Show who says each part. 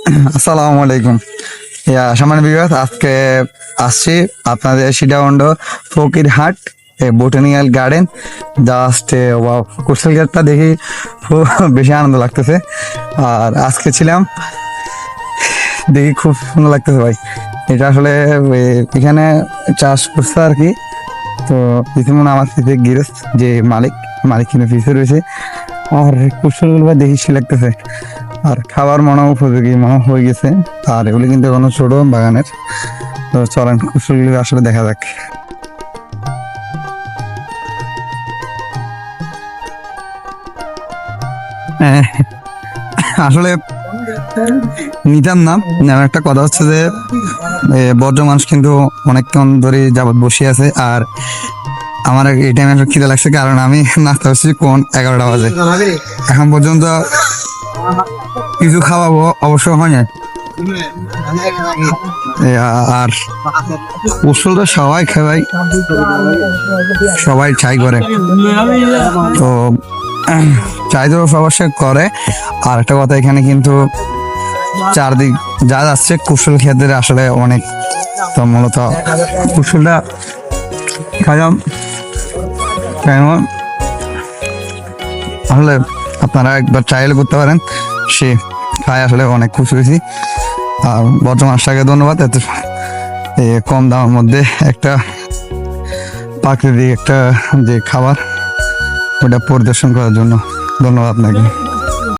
Speaker 1: আসসালামু আলাইকুম। সামান্য বিভাগ আজকে আসছি আপনাদের Sitakunda Fakirhat botanical garden. Just wow, coastal গেটটা দেখি খুব বেশি আনন্দ লাগতেছে। আর আজকে ছিলাম, দেখি খুব সুন্দর লাগতেছে ভাই। এটা আসলে এখানে চাষ করছে আর কি। তো কিছু মনে আমার পিছিয়ে গিরস্ত যে মালিক কিন্তু পিছিয়ে রয়েছে। আর কুশলগুলো ভাই দেখি সে লাগতেছে। আর খাবার মনে উপযোগী মনে হয়ে গেছে। আর এগুলি কিন্তু এখনো ছোট বাগানের। তো চলেন কুশলগুলো আসলে দেখা যাক। হ্যাঁ, আসলে নিতাম না। আর একটা কথা হচ্ছে যে বর্জ্য মানুষ কিন্তু অনেকক্ষণ ধরে যাবত বসে আছে। আর আমার এই টাইমে খিদে লাগছে, কারণ আমি নাস্তা করছি কোন 11টা বাজে। এখন পর্যন্ত কিছু খাওয়াবো অবশ্য হয় না। আর উসুল তো সবাই খাওয়াই, সবাই চাই করে। তো চাই তো অবশ্যই করে। আর একটা কথা, এখানে কিন্তু চারদিক যা যাচ্ছে কুশল ক্ষেত্রে আসলে অনেক। তো মূলত কুশলটা খাইলাম কেমন, আসলে আপনারা একবার ট্রায়াল করতে পারেন। সে খায় আসলে অনেক খুশি হয়েছি। আর বর্তমান সাকে ধন্যবাদ, এত কম দামের মধ্যে একটা প্রাকৃতিক একটা যে খাবার ওটা পরিদর্শন করার জন্য। ধন্যবাদ আপনাকে।